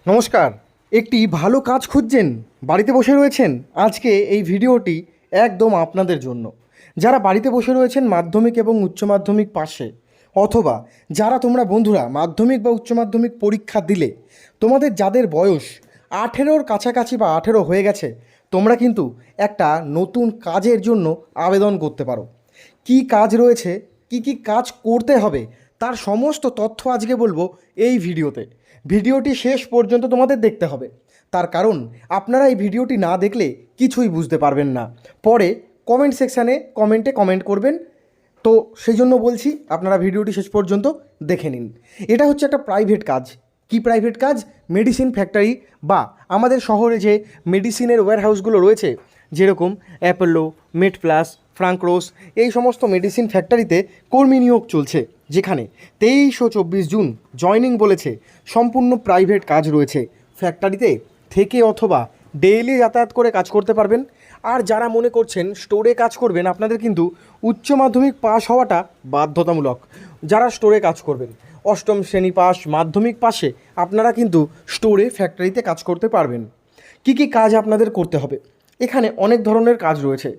নমস্কার। একটি ভালো কাজ খুঁজছেন, বাড়িতে বসে রয়েছেন, আজকে এই ভিডিওটি একদম আপনাদের জন্য। যারা বাড়িতে বসে রয়েছেন মাধ্যমিক এবং উচ্চ মাধ্যমিক পাশে, অথবা যারা তোমরা বন্ধুরা মাধ্যমিক বা উচ্চ মাধ্যমিক পরীক্ষা দিলে তোমাদের যাদের বয়স 18-র কাছাকাছি বা 18 হয়ে গেছে, তোমরা কিন্তু একটা নতুন কাজের জন্য আবেদন করতে পারো। কি কাজ রয়েছে, কি কাজ করতে হবে, তার সমস্ত তথ্য আজকে বলবো এই ভিডিওতে। ভিডিওটি শেষ পর্যন্ত তোমাদের দেখতে হবে, তার কারণ আপনারা এই ভিডিওটি না দেখলে কিছুই বুঝতে পারবেন না। পরে কমেন্ট সেকশানে কমেন্ট করবেন, তো সেই জন্য বলছি আপনারা ভিডিওটি শেষ পর্যন্ত দেখে নিন। এটা হচ্ছে একটা প্রাইভেট কাজ। কি প্রাইভেট কাজ? মেডিসিন ফ্যাক্টরি বা আমাদের শহরে যে মেডিসিনের ওয়্যারহাউসগুলো রয়েছে, যেরকম অ্যাপোলো, মেডপ্লাস, ফ্রাঙ্করোস, এই সমস্ত মেডিসিন ফ্যাক্টরিতে কর্মী নিয়োগ চলছে, যেখানে 23 ও 24 জুন জয়নিং বলেছে। সম্পূর্ণ প্রাইভেট কাজ রয়েছে। ফ্যাক্টরিতে থেকে অথবা ডেইলি যাতায়াত করে কাজ করতে পারবেন। আর যারা মনে করছেন স্টোরে কাজ করবেন, আপনাদের কিন্তু উচ্চ মাধ্যমিক পাস হওয়াটা বাধ্যতামূলক। যারা স্টোরে কাজ করবেন, অষ্টম শ্রেণী পাস, মাধ্যমিক পাশে আপনারা কিন্তু স্টোরে ফ্যাক্টরিতে কাজ করতে পারবেন। কি কাজ আপনাদের করতে হবে? এখানে অনেক ধরনের কাজ রয়েছে।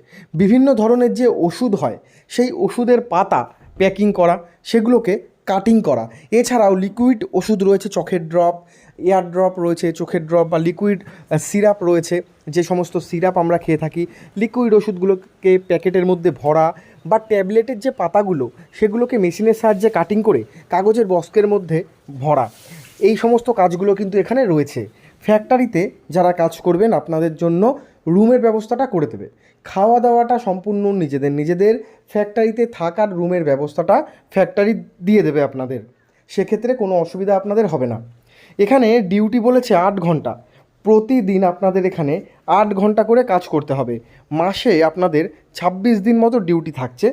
বিভিন্ন ধরনের যে ওষুধ হয়, সেই ওষুধের পাতা প্যাকিং করা, সেগুলোকে কাটিং করা। এছাড়াও লিকুইড ওষুধ রয়েছে, চোখের ড্রপ, এয়ার ড্রপ রয়েছে, চোখের ড্রপ বা লিকুইড সিরাপ রয়েছে, যে সমস্ত সিরাপ আমরা খেয়ে থাকি। লিকুইড ওষুধগুলোকে প্যাকেটের মধ্যে ভরা বা ট্যাবলেটের যে পাতাগুলো, সেগুলোকে মেশিনের সাহায্যে কাটিং করে কাগজের বক্সের মধ্যে ভরা। এই সমস্ত কাজগুলো কিন্তু এখানে রয়েছে। ফ্যাক্টরিতে যারা কাজ করবেন, আপনাদের জন্য রুমের ব্যবস্থাটা করে দেবে। খাওয়া দাওয়াটা সম্পূর্ণ নিজেদের। ফ্যাক্টরিতে থাকার রুমের ব্যবস্থাটা ফ্যাক্টরি দিয়ে দেবে আপনাদের। সেক্ষেত্রে কোনো অসুবিধা আপনাদের হবে না। এখানে ডিউটি বলেছে 8 ঘন্টা। প্রতিদিন আপনাদের এখানে 8 ঘন্টা করে কাজ করতে হবে। মাসে আপনাদের 26 দিন মতো ডিউটি থাকছে।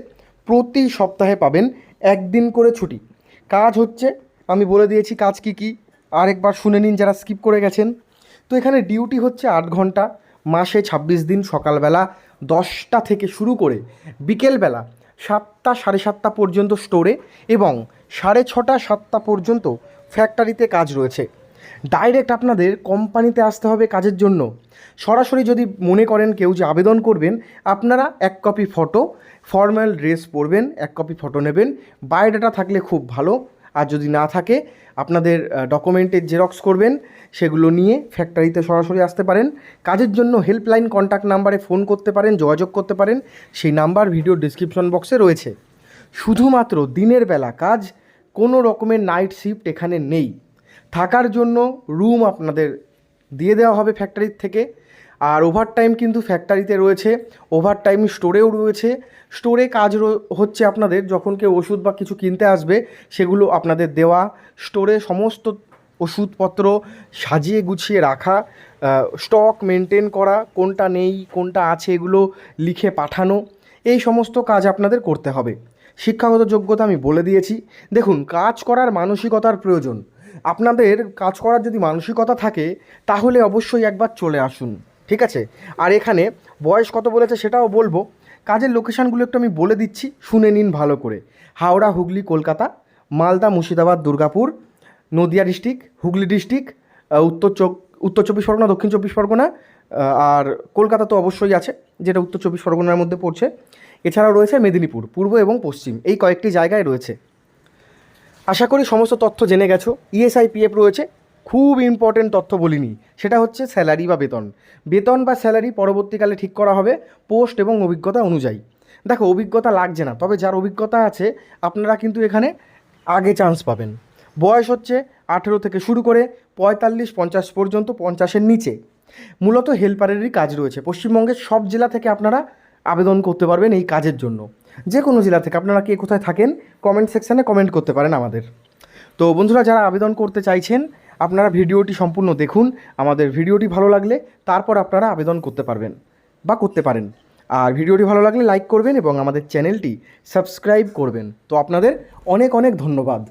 প্রতি সপ্তাহে পাবেন 1 দিন করে ছুটি। কাজ হচ্ছে, আমি বলে দিয়েছি কাজ কি, আরেকবার শুনে নিন যারা স্কিপ করে গেছেন। তো এখানে ডিউটি হচ্ছে 8 ঘন্টা, মাসে 26 দিন। সকালবেলা 10টা থেকে শুরু করে বিকেলবেলা 7টা, 7:30 পর্যন্ত স্টোরে, এবং 6:30, 7টা পর্যন্ত ফ্যাক্টরিতে কাজ রয়েছে। ডাইরেক্ট আপনাদের কোম্পানিতে আসতে হবে কাজের জন্য। সরাসরি যদি মনে করেন কেউ যে আবেদন করবেন, আপনারা 1 কপি ফটো, ফর্মাল ড্রেস পরবেন, 1 কপি ফটো নেবেন। বায়োডাটা থাকলে খুব ভালো, আর যদি না থাকে আপনাদের ডকুমেন্টের জেরক্স করবেন, সেগুলো নিয়ে ফ্যাক্টরিতে সরাসরি আসতে পারেন। কাজের জন্য হেল্পলাইন কন্ট্যাক্ট নাম্বারে ফোন করতে পারেন, যোগাযোগ করতে পারেন। সেই নাম্বার ভিডিও ডিসক্রিপশন বক্সে রয়েছে। শুধুমাত্র দিনের বেলা কাজ, কোনো রকমের নাইট শিফট এখানে নেই। থাকার জন্য রুম আপনাদের দিয়ে দেওয়া হবে ফ্যাক্টরির থেকে। আর ওভারটাইম কিন্তু ফ্যাক্টরিতে রয়েছে, ওভারটাইম স্টোরেও রয়েছে। স্টোরে কাজ হচ্ছে আপনাদের যখন কেউ ওষুধ বা কিছু কিনতে আসবে, সেগুলো আপনাদের দেওয়া। স্টোরে সমস্ত ওষুধপত্র সাজিয়ে গুছিয়ে রাখা, স্টক মেনটেন করা, কোনটা নেই কোনটা আছে এগুলো লিখে পাঠানো, এই সমস্ত কাজ আপনাদের করতে হবে। শিক্ষাগত যোগ্যতা আমি বলে দিয়েছি। দেখুন, কাজ করার মানসিকতার প্রয়োজন। আপনাদের কাজ করার যদি মানসিকতা থাকে, তাহলে অবশ্যই একবার চলে আসুন, ঠিক আছে? আর এখানে বয়স কত বলেছে সেটাও বলবো। কাজের লোকেশানগুলো একটু আমি বলে দিচ্ছি, শুনে নিন ভালো করে। হাওড়া, হুগলি, কলকাতা, মালদা, মুর্শিদাবাদ, দুর্গাপুর, নদিয়া ডিস্ট্রিক্ট, হুগলি ডিস্ট্রিক্ট, উত্তর 24 পরগনা, দক্ষিণ 24 পরগনা, আর কলকাতা তো অবশ্যই আছে, যেটা উত্তর 24 পরগনার মধ্যে পড়ছে। এছাড়াও রয়েছে মেদিনীপুর, পূর্ব এবং পশ্চিম, এই কয়েকটি জায়গায় রয়েছে। আশা করি সমস্ত তথ্য জেনে গেছো। ইএসআই পিএফ রয়েছে। খুব ইম্পর্টেন্ট তথ্য বলিনি, সেটা হচ্ছে স্যালারি বা বেতন বা স্যালারি পরবর্তীকালে ঠিক করা হবে পোস্ট এবং অভিজ্ঞতা অনুযায়ী। দেখো, অভিজ্ঞতা লাগছে না, তবে যার অভিজ্ঞতা আছে আপনারা কিন্তু এখানে আগে চান্স পাবেন। বয়স হচ্ছে 18 থেকে শুরু করে 45-50 পর্যন্ত, 50-এর নিচে। মূলত হেল্পারেরই কাজ রয়েছে। পশ্চিমবঙ্গের সব জেলা থেকে আপনারা আবেদন করতে পারবেন এই কাজের জন্য। যে কোনো জেলা থেকে। আপনারা কে কোথায় থাকেন কমেন্ট সেকশানে কমেন্ট করতে পারেন আমাদের। তো বন্ধুরা, যারা আবেদন করতে চাইছেন, আপনারা ভিডিওটি সম্পূর্ণ দেখুন। আমাদের ভিডিওটি ভালো লাগলে তারপর আপনারা আবেদন করতে পারবেন বা করতে পারেন। আর ভিডিওটি ভালো লাগলে লাইক করবেন এবং আমাদের চ্যানেলটি সাবস্ক্রাইব করবেন। তো আপনাদের অনেক অনেক ধন্যবাদ।